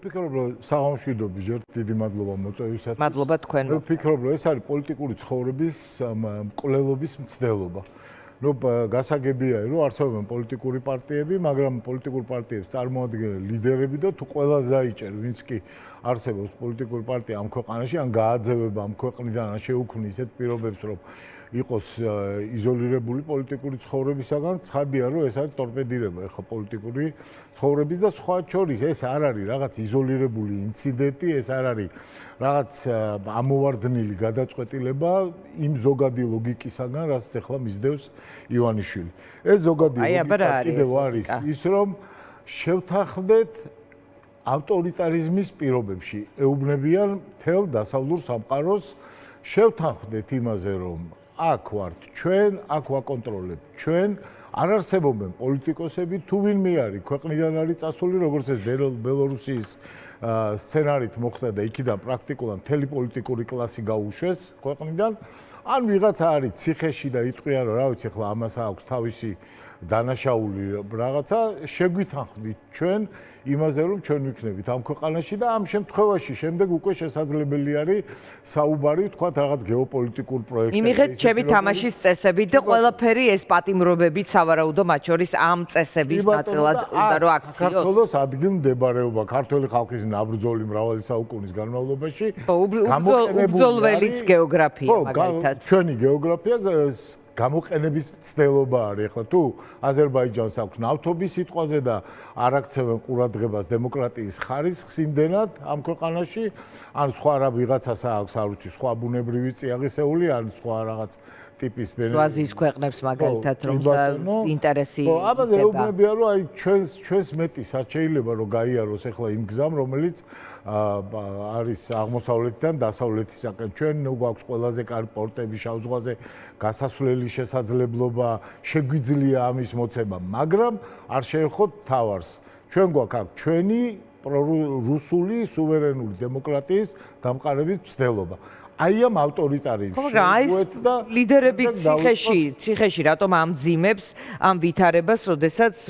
ვფიქრობ, რომ საღამოშვიდობის ჯერ დიდი მადლობა მოწვევისათვის. მადლობა თქვენ. მე ვფიქრობ, რომ ეს არის პოლიტიკური ცხოვრების მკვლელობის მცდელობა. გასაგებია, რომ არსებობენ პოლიტიკური პარტიები, მაგრამ პოლიტიკურ პარტიებს წარმოადგენენ ლიდერები და თუ ყველას დაიჭერ, ვინც კი არსებობს პოლიტიკური პარტია ამ ქვეყანაში, ან გააძევება ამ ქვეყნიდან, ან შეუქმნის ისეთ პირობებს, რომ იყოს იზოლირებული პოლიტიკური ცხოვრებისაგან, ცხადია, რომ ეს არის ტორპედირება ახლა პოლიტიკური ცხოვრების და სხვა შორის ეს არ არის რაღაც იზოლირებული ინციდენტი, ეს არ არის რაღაც ამოვარდნილი გადაწყვეტილება იმ ზოგადი ლოგიკისაგან, რაც ახლა მისდევს ივანიშვილი. ეს ზოგადი ლოგიკა კიდევ არის ის, რომ შევთანხმდეთ ავტორიტარიზმის პირობებში, ეუბნებიან მთელ დასავლურ სამყაროს, შევთანხმდეთ იმაზე, რომ აქ ვართ ჩვენ, აქ ვაკონტროლებთ ჩვენ, არ არსებობენ პოლიტიკოსები, თუ ვინმე არის ქვეყნიდან არის წასული, როგორც ეს ბელორუსიის სცენარით მოხდა და იქიდან პრაქტიკულად მთელი პოლიტიკური კლასი გაუშვეს ქვეყნიდან, ან ვიღაცა არის ციხეში და იტყვიან, რომ რა ვიცი, ახლა ამას აქვს თავისი დანაშაული რაღაცა, შეგვითანხმდით ჩვენ იმაზე, რომ ჩვენ ვიქნებით ამ ქვეყანაში და ამ შემთხვევაში შემდეგ უკვე შესაძლებელი არის საუბარი თქვა რაღაც გეოპოლიტიკურ პროექტებზე. იმიღეთ ჩემი თამაშის წესებით და ყველაფერი ეს პატიმრობებით სავარაუდო მათ შორის ამ წესების ნაწილად უნდა რომ აქციოს. საქართველოს ადგილმდებარეობა ქართული ხალხის ნაბრძოლი მრავალი საუკუნის განმავლობაში უბრძოლველიც გეოგრაფია მაგალითად. ჩვენი გეოგრაფია გამოყენების მცდელობა არის. ახლა თუ აზერბაიჯანს აქვს ნავთობის სიტყვაზე და არ აქცევენ ყურადღებას დემოკრატიის ხარისხს იმდენად ამ ქვეყანაში, ან სხვა რა ვიღაცას აქვს, არ ვიცი, სხვა ბუნებრივი წიაღისეული, ან სხვა რაღაც ტიპის აზიის ქვეყნებს მაგალითად რომ ინტერესი აბაზე ეუბნებიან, რომ აი ჩვენს მეტისად შეიძლება რომ გაიაროს ახლა იმ გზამ, რომელიც არის აღმოსავლეთიდან დასავლეთისაკენ. ჩვენ გვაქვს ყველაზე კარგი პორტები შავ ზღვაზე, გასასვლელი შესაძლებლობა, შეგვიძლია ამის მოცემა, მაგრამ არ შეეხოთ თავს. ჩვენ გვაქვს აქ ჩვენი რუსული სუვერენული დემოკრატიის დამყარების მცდელობა. აი ამ ავტორიტარიზმში და ლიდერები ციხეში რატომ ამძიმებს ამ ვითარებას,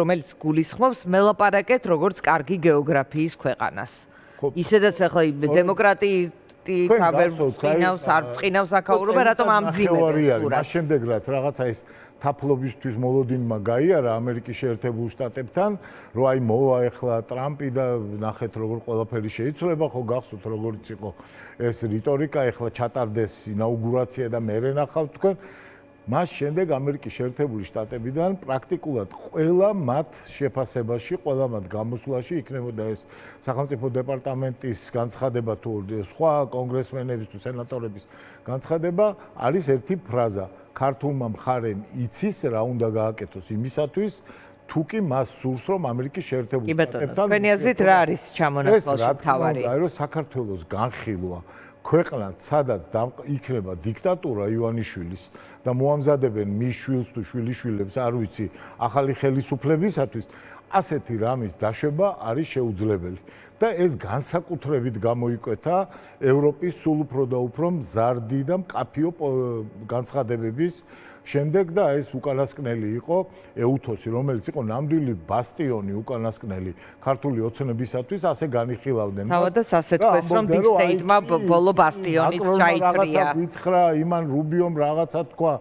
რომელიც გულისხმობს მელაპარაკეთ როგორც კარგი გეოგრაფიის ქვეყანას. ისედაც ახლა დემოკრატიის თავერწინავს არ წინავს აკაურობა, რატომ ამძიმებს მას შემდეგ რაც რაღაცა ეს თაფლობისთვის მოლოდინმა გაიარა ამერიკის შეერთებულ შტატებთან, რომ აი მოვა ახლა ტრამპი და ნახეთ როგორ ყველაფერი შეიცვლება, ხო გახსოვთ როგორიც იყო ეს რიტორიკა, ახლა ჩატარდეს ინაუგურაცია და მერე ნახავთ თქვენ. მას შემდეგ ამერიკის შეერთებული შტატებიდან პრაქტიკულად ყველა მათ შეფასებაში, ყველა მათ გამოსვლაში იქნებოდა ეს სახელმწიფო დეპარტამენტის განცხადება თუ სხვა კონგრესმენების თუ სენატორების განცხადება, არის ერთი ფრაზა: ქართულმა მხარემ იცის რა უნდა გააკეთოს იმისათვის, თუ კი მას სურს რომ ამერიკის შეერთებულ შტატებთან თქვენი აზრით რა არის ჩამონათვალში თავარი? ეს რა რომ საქართველოს განხილვა ქვეყნად, სადაც იქნება დიქტატურა ივანიშვილის და მოამზადებენ მის შვილს თუ შვილიშვილებს, არ ვიცი, ახალი ხელისუფლებისათვის, ასეთი რამის დაშვება არის შეუძლებელი. და ეს განსაკუთრებით გამოიკვეთა ევროპის სულ უფრო და უფრო მზარდი და მკაფიო განცხადებების შემდეგ და ეს უკანასკნელი იყო ეუთოსი, რომელიც იყო ნამდვილი ბასტიონი უკანასკნელი ქართული ოცნებისათვის, ასე განიხილავდნენ მას. თავადაც ასე თქვეს, რომ Deep State-მა ბოლო ბასტიონით ჩაითრია. რაღაცა გითხრა, იმან რუბიომ რაღაცა თქვა,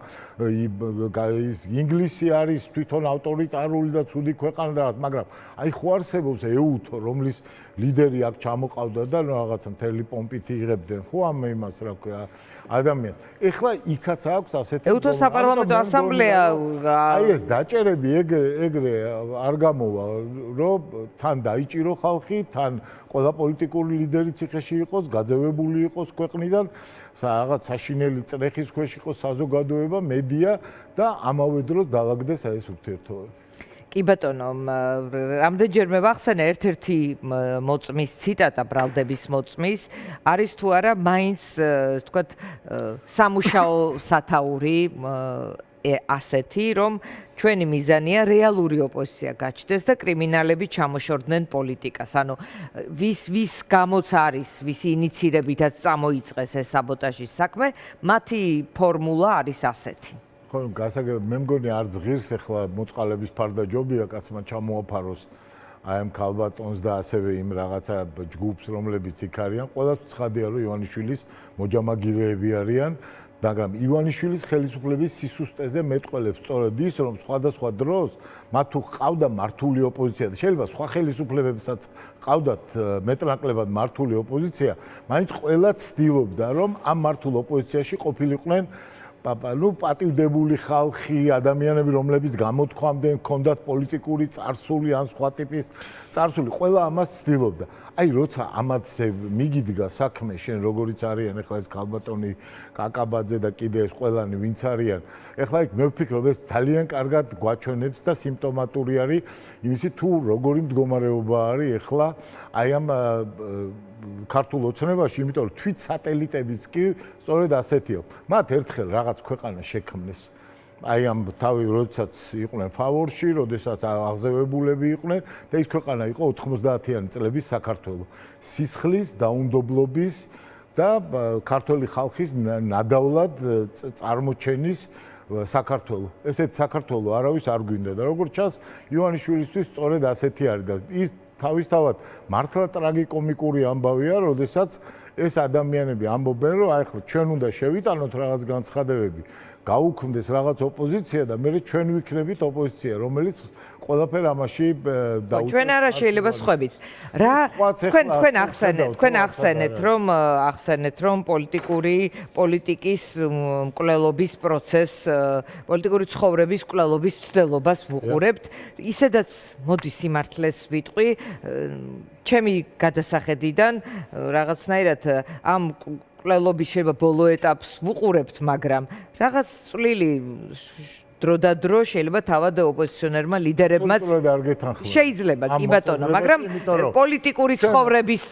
ინგლისი არის თვითონ ავტორიტარული და ცუდი ქვეყანა და რაღაც, მაგრამ აი ხო არსებობს ეუთო, რომლის ლიდერი აქ ჩამოყავდა და რაღაცა მთელი პომპითი იღებდნენ, ხო ამ იმას რა ქვია ადამიანს. ეხლა იქაც აქვს ასეთი ეუთოს საპარლამენტო ასამბლეა. აი ეს დაჭერები ეგრე არ გამოვა, რომ თან დაიჭირო ხალხი, თან ყველა პოლიტიკური ლიდერი ციხეში იყოს, გაძევებული იყოს ქვეყნიდან, რაღაც საშინელი წრეხის ქვეშ იყოს საზოგადოება, მედია და ამავე დროს დაალაგდეს ეს ურთიერთობები. კი ბატონო, რამდენჯერმე ვახსენე ერთ-ერთი მოწმის ციტატა, ბრალდების მოწმის, არის თუ არა მაინც, თქვათ, სამუშაო სათაური ასეთი, რომ ჩვენი მიზანია რეალური ოპოზიცია გაჩნდეს და კრიმინალები ჩამოშორდნენ პოლიტიკას. ანუ ვის გამოც არის, ვისი ინიცირებითაც წამოიწყეს ეს საბოტაჟის საქმე, მათი ფორმულა არის ასეთი. ხო, გასაგებია, მე მგონი არ ზღირს ახლა მოწყალების ფარდაჯობია კაცმა ჩამოაფაროს აი ამ ქალბატონს და ასევე იმ რაღაცა ჯგუფს, რომლებიც იქ არიან, ყველას ცხადია, რომ ივანიშვილის მოჯამაგირეები არიან, მაგრამ ივანიშვილის ხელისუფლების სისუსტეზე მეტყველებს სწორედ ის, რომ სხვადასხვა დროს მათ თუ ყავდა მართული ოპოზიცია და შეიძლება სხვა ხელისუფლებებსაც ყავდათ მეტნაკლებად მართული ოპოზიცია, მაინც ყველა ცდილობდა, რომ ამ მართულ ოპოზიციაში ყოფილიყვნენ პატივდებული ხალხი, ადამიანები, რომლებიც გამოთქვამდნენ, ჰქონდათ პოლიტიკური წარსული ან სხვა ტიპის წარსული, ყველა ამას ცდილობდა. აი, როცა ამათზე მიგიდგა საქმე, შენ როგორიც არიან, ეხლა ეს ქალბატონი კაკაბაძე და კიდე ეს ყველანი ვინც არიან, ეხლა იქ მე ვფიქრობ, ეს ძალიან კარგად გვაჩვენებს და სიმპტომატური არის იმისი თუ როგორი მდგომარეობა არის ეხლა აი ამ ქართულ ოცნებაში, იმიტომ რომ თვით სატელიტებიც კი სწორედ ასეთია. მათ ერთხელ რაღაც ქვეყანა შექმნეს. აი ამ თავი როდესაც იყვნენ ფავორში, როდესაც აღზევებულები იყვნენ და ის ქვეყანა იყო 90-იანი წლების საქართველო. სისხლის, დაუნდობლობის და ქართველი ხალხის ნადავლად წარმოჩენის საქართველო. ესეთ საქართველო არავის არ გვინდა და როგორც ჩანს, ივანიშვილისთვის სწორედ ასეთი არის და ის თავისთავად მართლა ტრაგიკომიკური ამბავია, როდესაც ეს ადამიანები ამბობენ, რომ აი ახლა ჩვენ უნდა შევიტანოთ რაღაც განცხადებები, გაუქმდეს რაღაც ოპოზიცია და მე ჩვენ ვიქნებით ოპოზიცია, რომელიც ყველაფერ ამაში დაუჭირს. ჩვენ არა შეიძლება სხვებით. რა თქვენ ახსენეთ, რომ პოლიტიკის მკვლელობის პროცესს, პოლიტიკური ცხოვრების მკვლელობის ცდელობას ვუყურებთ. ისედაც მოდი სიმართლეს ვიტყვი, ჩემი გადასახედიდან რაღაცნაირად ამ მკვლელობის შეიძლება ბოლო ეტაპს ვუყურებთ, მაგრამ რაღაც წვლილი დრო და დრო შეიძლება თავად ოპოზიციონერმა ლიდერებმაც შეიძლება კი ბატონო, მაგრამ პოლიტიკური ცხოვრების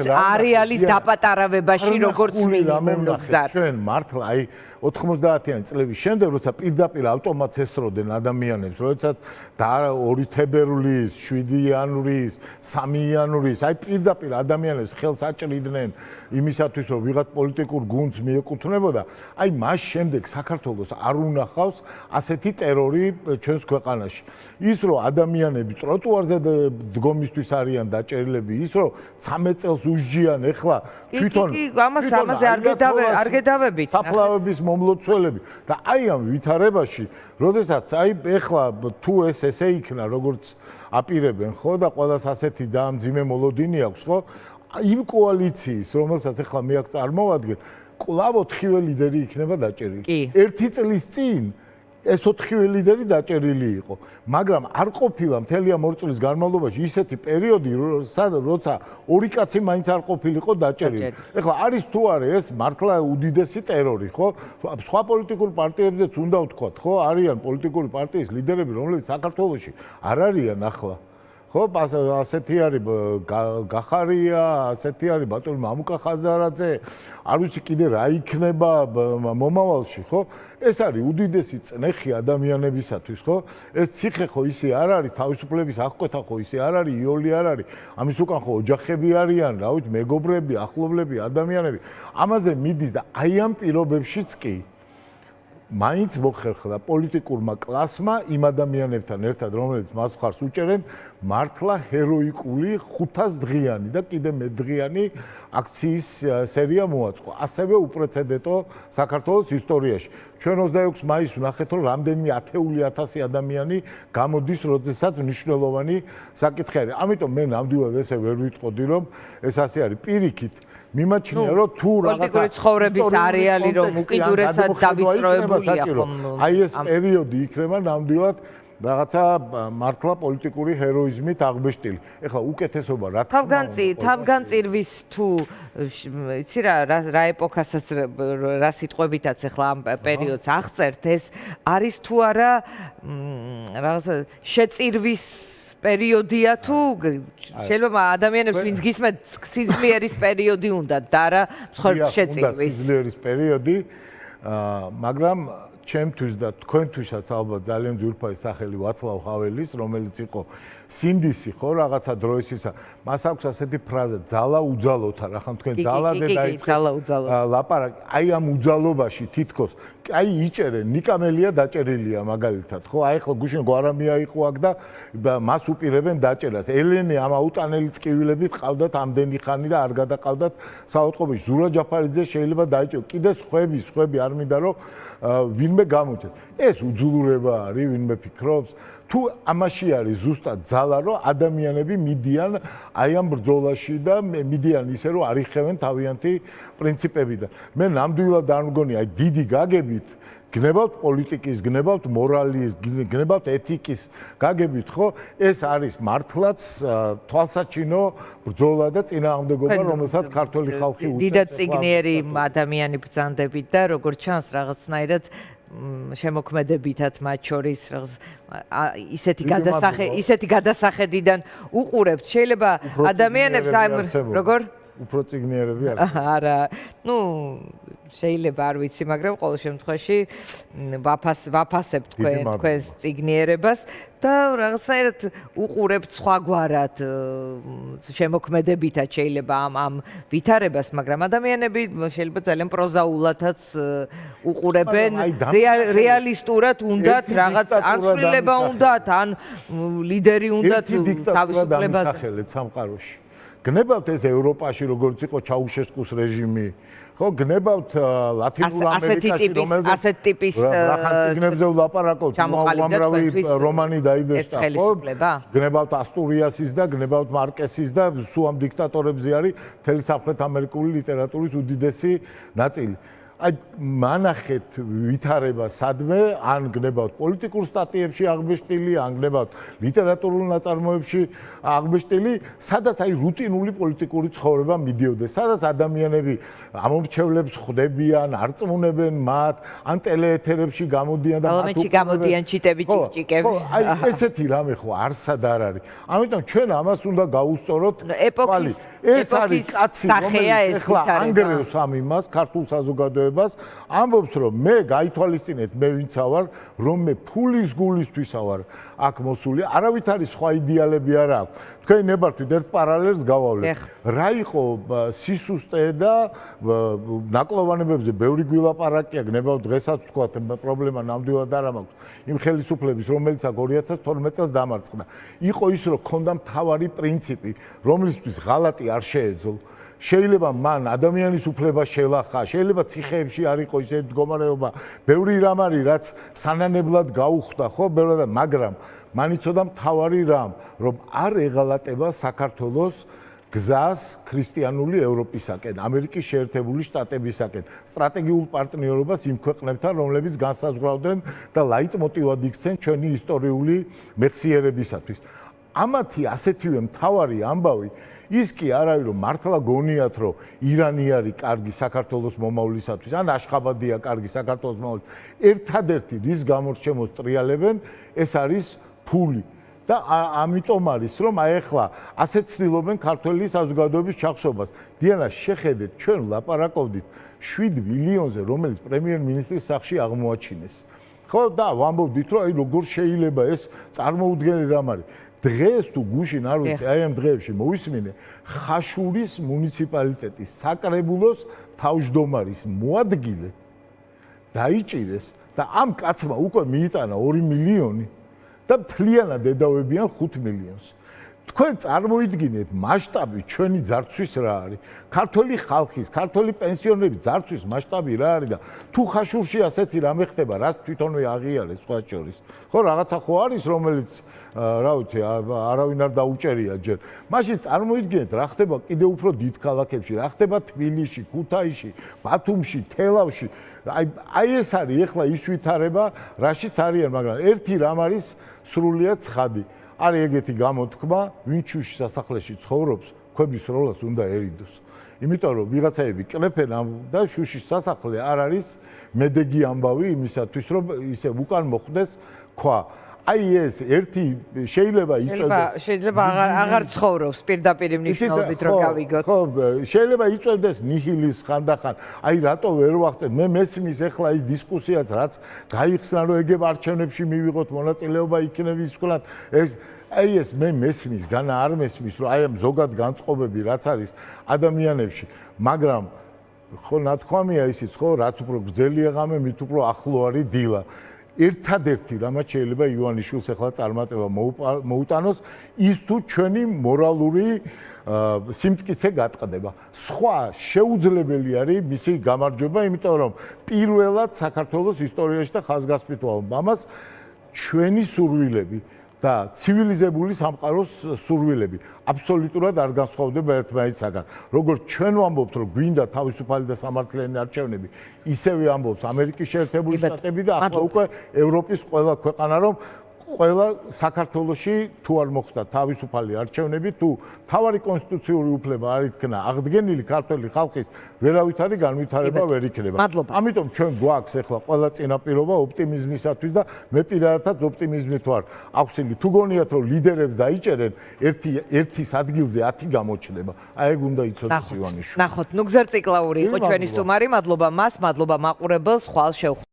არეალის დაპატარავებაში როგორც მინიმუმ გზარ. ჩვენ მართლა აი 90-იანი წლების შემდეგ, როცა პირდაპირ ავტომატს ესროდნენ ადამიანებს, როდესაც და 2 თებერვლის, 7 იანვრის, 3 იანვრის, აი პირდაპირ ადამიანებს ხელს აჭრიდნენ იმისათვის, რომ ვიღაც პოლიტიკურ გუნდს მიეკუთვნებოდა, აი მას შემდეგ საქართველოს არ უნახავს ასეთი ტერორი ჩვენს ქვეყანაში. ის რომ ადამიანები ტროტუარზე დგომისთვის არიან დაჭერილები, ის რომ 13 წელს უსჯიან ეხლა თვითონ ამაზე არ გედავებით. საფლავების მომლოცველები და აი ამ ვითარებაში, როდესაც აი ეხლა თუ ესე იქნა, როგორც აპირებენ, ხო და ყველას ასეთი ძალიან მძიმე მოლოდინი აქვს, ხო? იმ კოალიციის, რომელსაც ეხლა მე აქ წარმოვადგენ, კვლავ 4-ვე ლიდერი იქნება დაჭერილი. 1 წლის წინ ეს 4-ვე ლიდერი დაჭერილი იყო, მაგრამ არ ყოფილა მთელი ამ 2 წლის განმავლობაში ისეთი პერიოდი, როცა 2 კაცი მაინც არ ყოფილიყო დაჭერილი. ეხლა არის თუ არა ეს მართლა უდიდესი ტერორი, ხო? სხვა პოლიტიკურ პარტიებზეც უნდა ვთქვათ, ხო? არიან პოლიტიკური პარტიის ლიდერები, რომლებიც საქართველოში არ არიან ახლა. ხო, ასეთი არის გახარია, ასეთი არის ბატონი მამუკა ხაზარაძე, არ ვიცი კიდე რა იქნება მომავალში, ხო? ეს არის უდიდესი წნეხი ადამიანებისათვის, ხო? ეს ციხე ხო ისე არ არის, თავისუფლების აღკვეთა ხო ისე არ არის, იოლი არ არის. ამის უკან ხო ოჯახები არიან, რა ვიცი, მეგობრები, ახლობლები, ადამიანები. ამაზე მიდის და აი ამ პირობებშიც კი მაინც მოხერხდა პოლიტიკურმა კლასმა იმ ადამიანებთან ერთად, რომლებიც მას მხარს უჭერენ, მართლა ჰეროიკული 500 დღიანი და კიდე მეტდღიანი აქციის სერია მოაწყო. ასევე უპრეცედენტო საქართველოს ისტორიაში. ჩვენ 26 მაისს ვნახეთ, რომ რამდენიმე ათეული ათასი ადამიანი გამოდის, როდესაც მნიშვნელოვანი საკითხი არის. ამიტომ მე ნამდვილად ესე ვერ ვიტყოდი, რომ ეს ასე არის პირიქით. მიმაჩნია რომ თუ რაღაცა პოლიტიკური ცხოვრების არეალი რომ უკიდურესად დავიწროებულია ხომ აი ეს პერიოდი იქნება ნამდვილად რაღაცა მართლა პოლიტიკური ჰეროიზმით აღბეჭდილი. ეხლა უკეთესობა რა თქმა უნდა თავგანწირვის თუ იცი რა ეპოქასაც რა სიტყვებითაც ეხლა ამ პერიოდს აღწერთ, ეს არის თუ არა რაღაცა შეწირვის პერიოდია თუ შეიძლება ადამიანებს ვინც გისმენთ სიძლიერის პერიოდი უნდათ და არა მსხვერპლ შეწირვის სიძლიერის პერიოდი, მაგრამ ჩემთვის და თქვენთვისაც ალბათ ძალიან ძვირფასი სახელი ვაცლავ ჰაველის, რომელიც იყო სინდისი ხო რაღაცა დროის ისა. მას აქვს ასეთი ფრაზა ძალა უძალოთა, რა ხან თქვენ ძალაზე დაიწყეთ ლაპარაკი. აი ამ უძალობაში თითქოს აი იჭერენ, ნიკამელია დაჭერილია მაგალითად, ხო? აი ხო გუშინ გვარამია იყო აქ და მას უპირებენ დაჭერას. ელენე ამ აუტანელი წკივილებით ყავდათ ამდენი ხანი და არ გადაყავდათ საავადმყოფოში. ზურა ჯაფარიძე შეიძლება დაიჭო. კიდე სხვები არ მინდა რომ ვინმე გამოჩნდეს. ეს უძულურება არის, ვინმე ფიქრობს. თუ ამაში არის ზუსტად ძალა, რომ ადამიანები მიდიან აი ამ ბრძოლაში და მიდიან ისე რომ არიხევენ თავიანთი პრინციპებიდან. მე ნამდვილად არ მგონი აი დიდი გაგებით გნებავთ პოლიტიკის, გნებავთ მორალის, გნებავთ ეთიკის გაგებით, ხო? ეს არის მართლაც თვალსაჩინო ბრძოლა და წინააღმდეგობა, რომელსაც ქართული ხალხი უწევს. დიდად წიგნიერი ადამიანი ბრძანდებით და როგორც ჩანს რაღაცნაირად შემოქმედებითად მათ შორის ისეთი გადასახედიდან უყურებთ. შეიძლება ადამიანებს როგორ უფრო წიგნიერები არის. არა, შეიძლება არ ვიცი, მაგრამ ყოველ შემთხვევაში ვაფასებთ თქვენს წიგნიერებას და რაღაცნაირად უყურებთ სხვაგვარად შემოქმედებითად შეიძლება ამ ვითარებას, მაგრამ ადამიანები შეიძლება ძალიან პროზაულადაც უყურებენ, რეალისტურად უნდათ რაღაც ან ცვლილება უნდათ, ან ლიდერი უნდათ თავისუფლებაზე. სახელეთ სამყაროში. გნებავთ ეს ევროპაში როგორც იყო ჩაუშესკუს რეჟიმი, ხო, გნებავთ ლათინურ ამერიკაში, რომელზეც ასეთ ტიპის რახან წიგნებზე ვლაპარაკობთ, უამრავი რომანი დაიბეჭდა, ხო? გნებავთ ასტურიასის და გნებავთ მარკესის და სულ ამ დიქტატორებზე არის მთელი სამხრეთ ამერიკული ლიტერატურის უდიდესი ნაწილი. აი მანახეთ ვითარება სადმე, ან გნებავთ პოლიტიკურ სტატიებში აღბეჭდილი, ან გნებავთ ლიტერატურულ ნაწარმოებში აღბეჭდილი, სადაც აი რუტინული პოლიტიკური ცხოვრება მიდიოდეს, სადაც ადამიანები ამორჩევლებს ხვდებიან, არწმუნებენ მათ, ან ტელეეთერებში გამოდიან და მათ გამოდიან ჩიტები, ჭიკჭიკები. ხო, აი ესეთი რამე ხო არსად არ არის. ამიტომ ჩვენ ამას უნდა გავუსწოროთ. ეს არის კაცი, რომელიც ახლა ანგრევს ამ იმას ქართულ საზოგადოებას ამბობს რომ მე გაითვალისწინეთ მე ვინცა ვარ რომ მე ფულის გულისთვის ვარ აქ მოსული არავითარი სხვა იდეალები არ აქვს თქვენ ნებართვით ერთ პარალელს გავავლეთ რა იყო სისუსტე და ნაკლოვანებებზე ბევრი გვილაპარაკია გნებავ დღესაც ვთქვათ პრობლემა ნამდვილად არ მაქვს იმ ხელისუფლების რომელიც აქ 2012 წელს დამარცხდა იყო ის რომ ქონდა მთავარი პრინციპი რომლისთვის ღალატი არ შეეძლო შეიძლება მან ადამიანის უფლება შელახა, შეიძლება ციხეებში არ იყო ისეთი მდგომარეობა, ბევრი რამ არის, რაც სანანებლად გაუხდა, ხო, ბევრად, მაგრამ მან იცოდა მთავარი რამ, რომ არ ეღალატება საქართველოს გზას ქრისტიანული ევროპისაკენ, ამერიკის შეერთებული შტატებისაკენ, სტრატეგიულ პარტნიორობას იმ ქვეყნებთან, რომლებიც განსაზღვრავდნენ და ლაიტმოტივად იქცენ ჩვენი ისტორიული მეხსიერებისათვის. ამათი ასეთივე მთავარი ამბავი ის კი არ არის რომ მართლა გონიათ რომ ირანი არის კარგი საქართველოს მომავლისათვის ან აშხაბადია კარგი საქართველოს მომავლისათვის ერთადერთი რის გამორჩემოს ტრიალებენ ეს არის ფული და ამიტომ არის რომ აი ახლა ასე ცდილობენ ქართველი საზოგადოების ჩახშობას დიანა შეხედეთ ჩვენ ვლაპარაკობდით 7 მილიონზე რომელიც პრემიერ-მინისტრის სახლში აღმოაჩინეს ხო და ვამბობდით რომ აი როგორ შეიძლება ეს წარმოუდგენელი რამ არის დღეს თუ გუშინ არ ვიცი აი ამ დღეებში მოვისმინე ხაშურის მუნიციპალიტეტის საკრებულოს თავმჯდომარის მოადგილე დაიჭირეს და ამ კაცმა უკვე მიიტანა 2 მილიონი და მთლიანად ედავებიან 5 მილიონს თქვენ წარმოიდგინეთ მასშტაბი ჩვენი ძარცვის რა არის ქართული ხალხის ქართული პენსიონერების ძარცვის მასშტაბი რა არის და თუ ხაშურში ასეთი რამე ხდება რაც თვითონვე აღიარეს სხვა შორის ხო რაღაცა ხო არის რომელიც რა ვიცი არავინ არ დაუჭერია ჯერ მაშინ წარმოიდგინეთ რა ხდება კიდევ უფრო დიდ ქალაქებში რა ხდება თბილისში ქუთაისში ბათუმში თელავში აი ეს არის ეხლა ის ვითარება რაშიც არიან მაგრამ ერთი რამ არის სრულიად ცხადი არის ეგეთი გამოთქმა, ვინ შუშის სასახლეში ცხოვრობს, ქვების როლას უნდა ერიდოს. იმიტომ რომ ვიღაცაები კრეფენ და შუშის სასახლე არ არის მედეგი ამბავი იმისათვის, რომ ისე უკან მოხვდეს ქვა. აი ეს ერთი შეიძლება იწვევდეს შეიძლება აღარ ცხოვრობს პირდაპირ მნიშვნელობით რომ გავიგოთ. ხო, შეიძლება იწვევდეს ნიჰილის ხანდახან. აი რატო ვერ ვახცენ? მე მესმის ახლა ის დისკუსიაც რაც გაიხსნა რომ ეგ არჩევნებში მივიღოთ მონაწილეობა იქნების ვქლათ ეს აი ეს მე მესმის განა არ მესმის რომ აი ამ ზოგად განწყობები რაც არის ადამიანებში მაგრამ ხო ნათქვამია ისიც ხო რაც უფრო გრძელია ღამე მით უფრო ახლო არის დილა ერთადერთი რამაც შეიძლება ივანიშვილს ახლა წარმატება მოუტანოს ის თუ ჩვენი მორალური სიმტკიცე გატყდება სხვა შეუძლებელი არის მისი გამარჯვება იმიტომ რომ პირველად საქართველოს ისტორიაში და ხაზგასმითვალ ამას ჩვენი სურვილები და ცივილიზებული სამყაროს სურვილები აბსოლუტურად არ განსხვავდება ერთმანეთისაგან. როგორც ჩვენ ვამბობთ, რომ გვინდა თავისუფალი და სამართლიანი არჩევნები, ისევე ამბობს ამერიკის შეერთებული შტატები და ახლა უკვე ევროპის ყველა ქვეყანა, რომ ყველა საქართველოში თუ არ მოხდა თავისუფალი არჩევნები, თუ თავარი კონსტიტუციური უფლება არ იქნა აღდგენილი ქართული ხალხის ვერავითარი განვითარება ვერ იქნება. ამიტომ ჩვენ გვაქვს ახლა ყველა წინაპირობა ოპტიმიზმისათვის და მე პირადადაც ოპტიმიზმით ვარ. აუცილებლად თუ გონიათ რომ ლიდერები დაიჭერენ ერთის ადგილზე 10 გამოჩნდება. აი ეგ უნდა იცოდეს ივანიშვილი. ნახოთ, ნუ გზერციკლაური იყო ჩვენი სტუმარი, მადლობა მას, მადლობა მაყურებელს, ხვალ შევხვდებით.